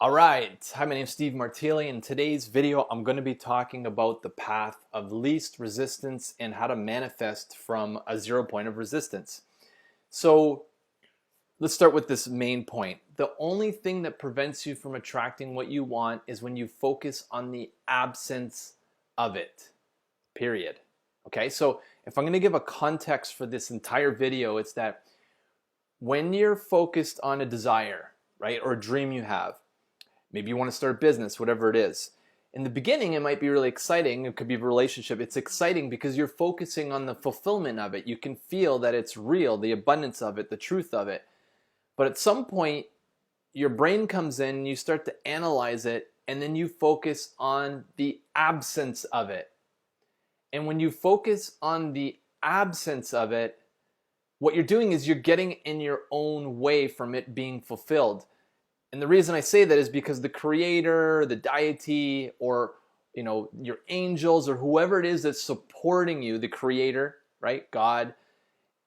All right, hi, my name is Steve Martilli. In today's video, I'm going to be talking about the path of least resistance and how to manifest from a 0 point of resistance. So let's start with this main point. The only thing that prevents you from attracting what you want is when you focus on the absence of it, period. Okay, so if I'm going to give a context for this entire video, it's that when you're focused on a desire, right, or a dream you have, maybe you want to start a business, whatever it is. In the beginning, it might be really exciting. It could be a relationship. It's exciting because you're focusing on the fulfillment of it. You can feel that it's real, the abundance of it, the truth of it. But at some point, your brain comes in, you start to analyze it, and then you focus on the absence of it. And when you focus on the absence of it, what you're doing is you're getting in your own way from it being fulfilled. And the reason I say that is because the creator, the deity, or your angels or whoever it is that's supporting you, the creator, right, God,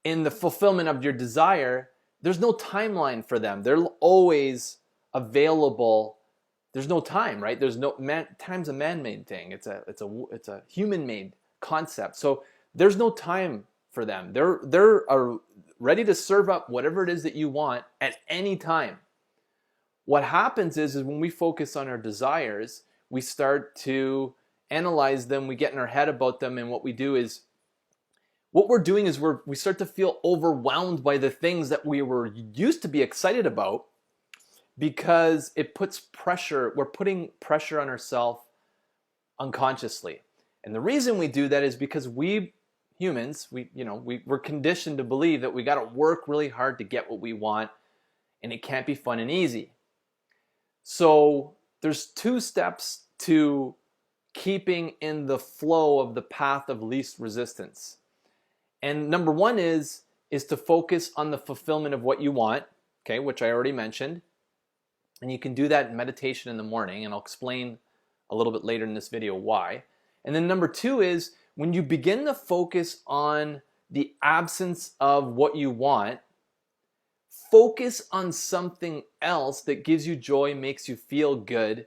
in the fulfillment of your desire, there's no timeline for them. They're always available. There's no time, right? There's no time's a man-made thing. It's a human-made concept. So there's no time for them. They're ready to serve up whatever it is that you want at any time. What happens is when we focus on our desires, we start to analyze them, we get in our head about them, and what we're doing is we start to feel overwhelmed by the things that we were used to be excited about, because it puts pressure, we're putting pressure on ourselves unconsciously. And the reason we do that is because we humans, we're conditioned to believe that we got to work really hard to get what we want, and it can't be fun and easy. So there's 2 steps to keeping in the flow of the path of least resistance. And number 1 is to focus on the fulfillment of what you want, okay, which I already mentioned. And you can do that in meditation in the morning, and I'll explain a little bit later in this video why. And then number 2 is when you begin to focus on the absence of what you want, focus on something else that gives you joy, makes you feel good,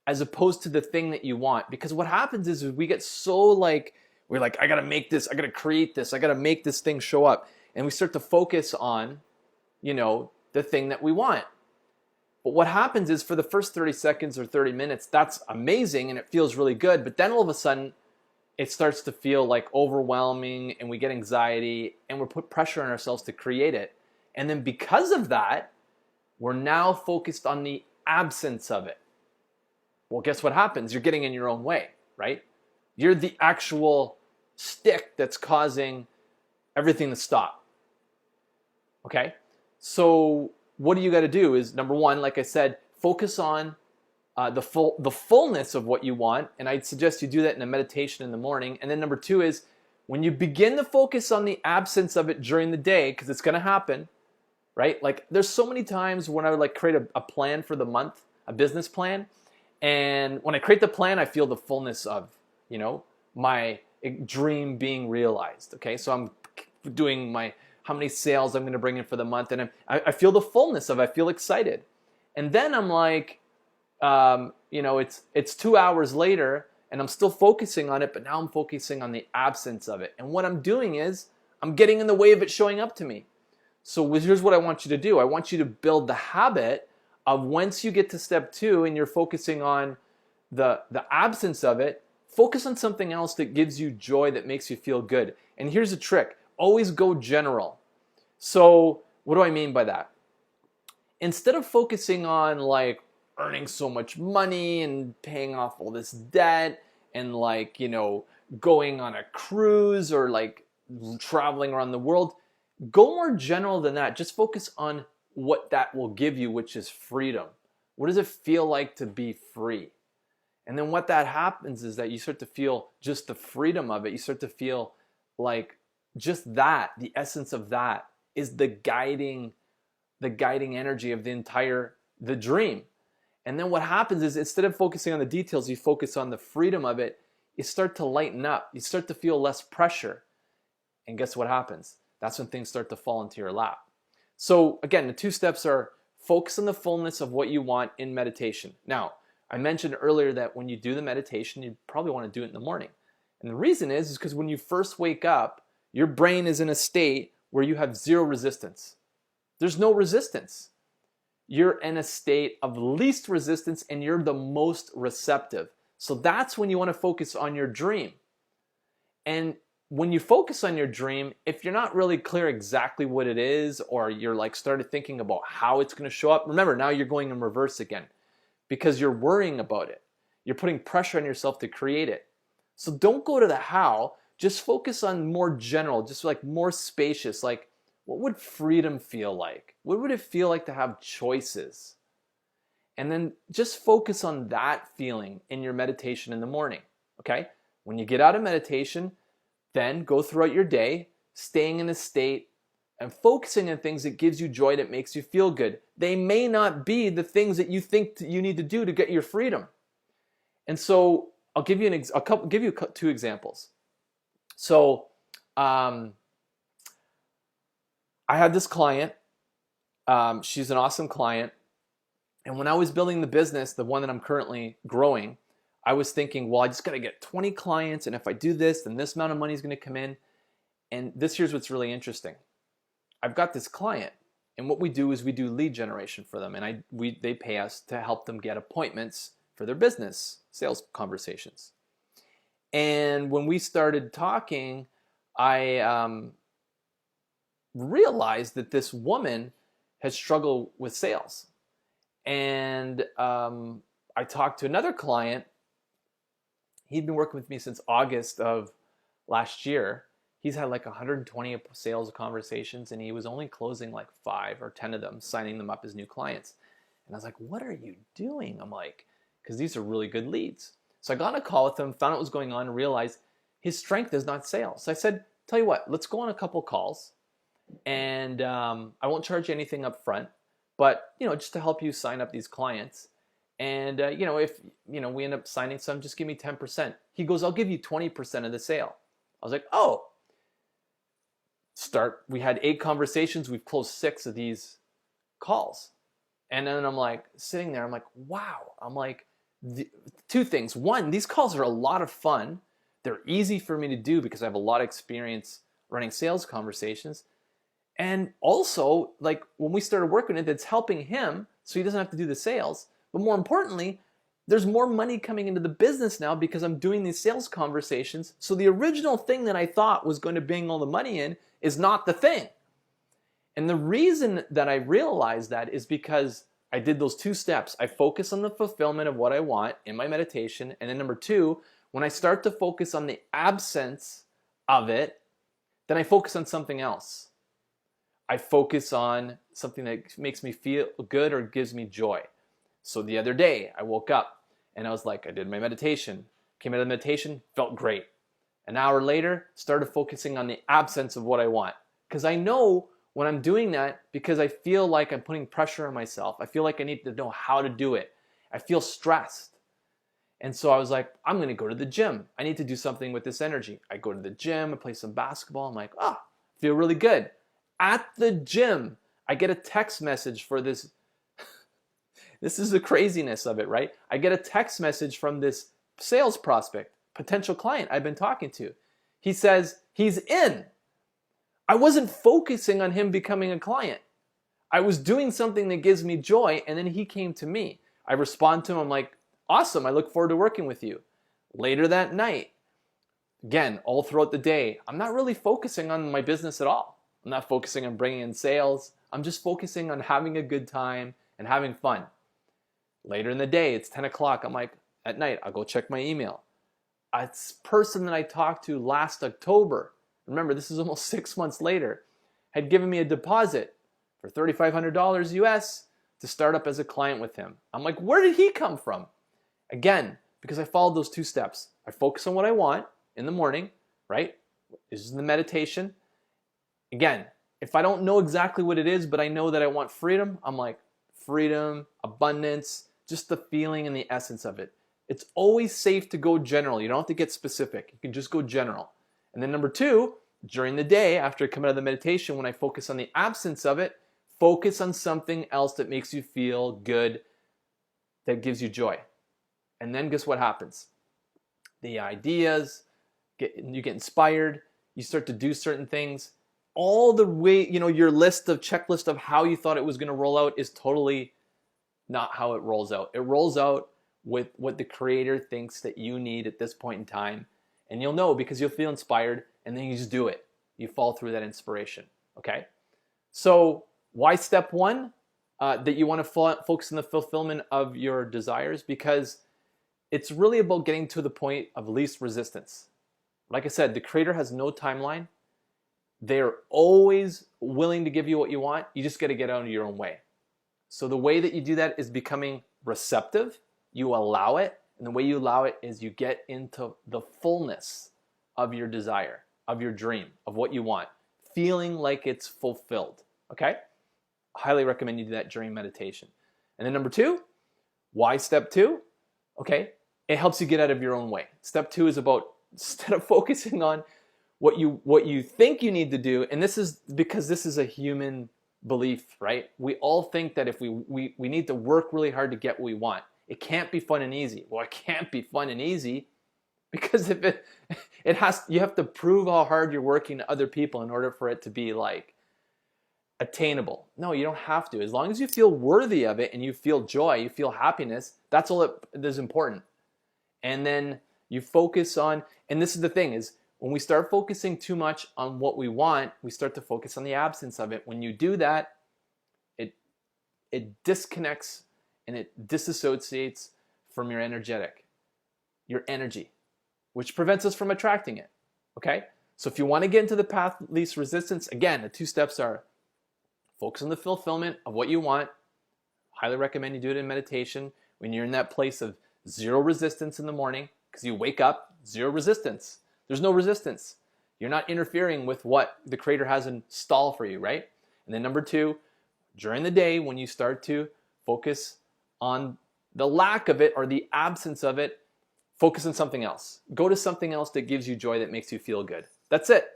as opposed to the thing that you want. Because what happens is we get so we're like, I gotta make this, I gotta create this, I gotta make this thing show up. And we start to focus on, the thing that we want. But what happens is for the first 30 seconds or 30 minutes, that's amazing and it feels really good. But then all of a sudden, it starts to feel like overwhelming, and we get anxiety, and we're put pressure on ourselves to create it. And then because of that, we're now focused on the absence of it. Well, guess what happens? You're getting in your own way, right? You're the actual stick that's causing everything to stop. Okay? So what do you got to do is, number 1, like I said, focus on the fullness of what you want. And I'd suggest you do that in a meditation in the morning. And then number 2 is when you begin to focus on the absence of it during the day, because it's going to happen, right? Like there's so many times when I would create a plan for the month, a business plan. And when I create the plan, I feel the fullness of, my dream being realized. Okay. So I'm doing how many sales I'm going to bring in for the month. And I feel the fullness of it. I feel excited. And then I'm like, it's 2 hours later and I'm still focusing on it, but now I'm focusing on the absence of it. And what I'm doing is I'm getting in the way of it showing up to me. So here's what I want you to do. I want you to build the habit of, once you get to step 2 and you're focusing on the absence of it, focus on something else that gives you joy, that makes you feel good. And here's a trick. Always go general. So what do I mean by that? Instead of focusing on earning so much money and paying off all this debt and going on a cruise or traveling around the world, go more general than that. Just focus on what that will give you, which is freedom. What does it feel like to be free? And then what that happens is that you start to feel just the freedom of it. You start to feel like just that, the essence of that is the guiding energy of the dream. And then what happens is, instead of focusing on the details, you focus on the freedom of it. You start to lighten up. You start to feel less pressure. And guess what happens? That's when things start to fall into your lap. So again, the 2 steps are Focus on the fullness of what you want in meditation. Now, I mentioned earlier that when you do the meditation, you probably want to do it in the morning. And the reason is because when you first wake up, your brain is in a state where you have zero resistance. There's no resistance. You're in a state of least resistance and you're the most receptive. So that's when you want to focus on your dream. And when you focus on your dream, if you're not really clear exactly what it is, or you're like started thinking about how it's going to show up, remember now you're going in reverse again because you're worrying about it. You're putting pressure on yourself to create it. So don't go to the how, just focus on more general, just like more spacious, like what would freedom feel like? What would it feel like to have choices? And then just focus on that feeling in your meditation in the morning, okay? When you get out of meditation, then go throughout your day, staying in a state and focusing on things that gives you joy, that makes you feel good. They may not be the things that you think you need to do to get your freedom. And so I'll give you two examples. So I had this client. She's an awesome client. And when I was building the business, the one that I'm currently growing, I was thinking, well, I just got to get 20 clients. And if I do this, then this amount of money is going to come in. And here's what's really interesting. I've got this client. And what we do is we do lead generation for them. And they pay us to help them get appointments for their business, sales conversations. And when we started talking, I realized that this woman had struggled with sales. And I talked to another client. He'd been working with me since August of last year. He's had like 120 sales conversations, and he was only closing like 5 or 10 of them, signing them up as new clients. And I was like, what are you doing? I'm like, because these are really good leads. So I got on a call with him, found out what was going on, and realized his strength is not sales. So I said, tell you what, let's go on a couple calls, and I won't charge you anything up front, but just to help you sign up these clients. And if we end up signing some, just give me 10%. He goes, I'll give you 20% of the sale. I was like, oh. We had 8 conversations. We've closed 6 of these calls. And then I'm like sitting there, I'm like, wow. I'm like, 2 things. One, these calls are a lot of fun. They're easy for me to do because I have a lot of experience running sales conversations. And also, like when we started working it, it's helping him so he doesn't have to do the sales. But more importantly, there's more money coming into the business now because I'm doing these sales conversations. So the original thing that I thought was going to bring all the money in is not the thing. And the reason that I realized that is because I did those 2 steps. I focus on the fulfillment of what I want in my meditation. And then number 2, when I start to focus on the absence of it, then I focus on something else. I focus on something that makes me feel good or gives me joy. So the other day, I woke up and I was like, I did my meditation, came out of the meditation, felt great. An hour later, started focusing on the absence of what I want. Because I know when I'm doing that, because I feel like I'm putting pressure on myself. I feel like I need to know how to do it. I feel stressed. And so I was like, I'm going to go to the gym. I need to do something with this energy. I go to the gym, I play some basketball. I'm like, I feel really good. At the gym, I get a text message for this. This is the craziness of it, right? I get a text message from this sales prospect, potential client I've been talking to. He says he's in. I wasn't focusing on him becoming a client. I was doing something that gives me joy, and then he came to me. I respond to him, I'm like, awesome, I look forward to working with you. Later that night, again, all throughout the day, I'm not really focusing on my business at all. I'm not focusing on bringing in sales. I'm just focusing on having a good time and having fun. Later in the day, it's 10 o'clock. I'm like, at night, I'll go check my email. A person that I talked to last October, remember, this is almost 6 months later, had given me a deposit for $3,500 US to start up as a client with him. I'm like, where did he come from? Again, because I followed those 2 steps. I focus on what I want in the morning, right? This is the meditation. Again, if I don't know exactly what it is, but I know that I want freedom, I'm like, freedom, abundance, just the feeling and the essence of it. It's always safe to go general. You don't have to get specific. You can just go general. And then number 2, during the day, after I come out of the meditation, when I focus on the absence of it, Focus on something else that makes you feel good, that gives you joy. And then guess what happens? The ideas, you get inspired, you start to do certain things. All the way, your checklist of how you thought it was going to roll out is totally not how it rolls out. It rolls out with what the creator thinks that you need at this point in time. And you'll know because you'll feel inspired, and then you just do it. You fall through that inspiration, okay? So why step one? That you want to focus on the fulfillment of your desires, because it's really about getting to the point of least resistance. Like I said, the creator has no timeline. They're always willing to give you what you want. You just got to get out of your own way. So the way that you do that is becoming receptive. You allow it. And the way you allow it is you get into the fullness of your desire, of your dream, of what you want, feeling like it's fulfilled. Okay? Highly recommend you do that during meditation. And then number two, why step two? Okay, it helps you get out of your own way. Step two is about, instead of focusing on what you think you need to do, and this is because this is a human belief, right? We all think that if we need to work really hard to get what we want. It can't be fun and easy. Well, it can't be fun and easy because if you have to prove how hard you're working to other people in order for it to be like attainable. No, you don't have to. As long as you feel worthy of it and you feel joy, you feel happiness, that's all that is important. And then you focus on, and this is the thing, is when we start focusing too much on what we want, we start to focus on the absence of it. When you do that, it disconnects and it disassociates from your energy, which prevents us from attracting it, okay? So if you want to get into the path of least resistance, again, the two steps are focus on the fulfillment of what you want. Highly recommend you do it in meditation when you're in that place of zero resistance in the morning, because you wake up, zero resistance. There's no resistance. You're not interfering with what the creator has in stall for you, right? And then number two, during the day when you start to focus on the lack of it or the absence of it, focus on something else. Go to something else that gives you joy, that makes you feel good. That's it,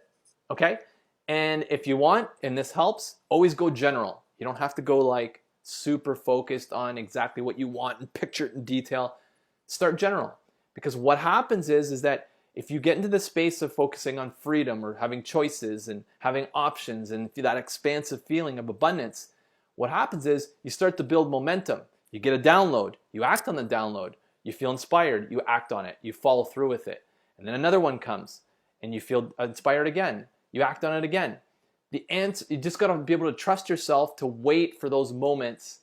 okay? And if you want, and this helps, always go general. You don't have to go like super focused on exactly what you want and picture it in detail. Start general. Because what happens is that if you get into the space of focusing on freedom or having choices and having options and that expansive feeling of abundance, what happens is you start to build momentum. You get a download, you act on the download, you feel inspired, you act on it, you follow through with it. And then another one comes and you feel inspired again, you act on it again. The answer, you just got to be able to trust yourself to wait for those moments,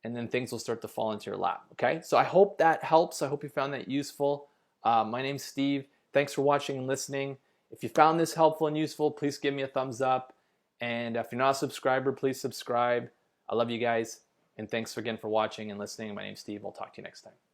and then things will start to fall into your lap, okay? So I hope that helps. I hope you found that useful. My name's Steve. Thanks for watching and listening. If you found this helpful and useful, please give me a thumbs up. And if you're not a subscriber, please subscribe. I love you guys. And thanks again for watching and listening. My name's Steve. We'll talk to you next time.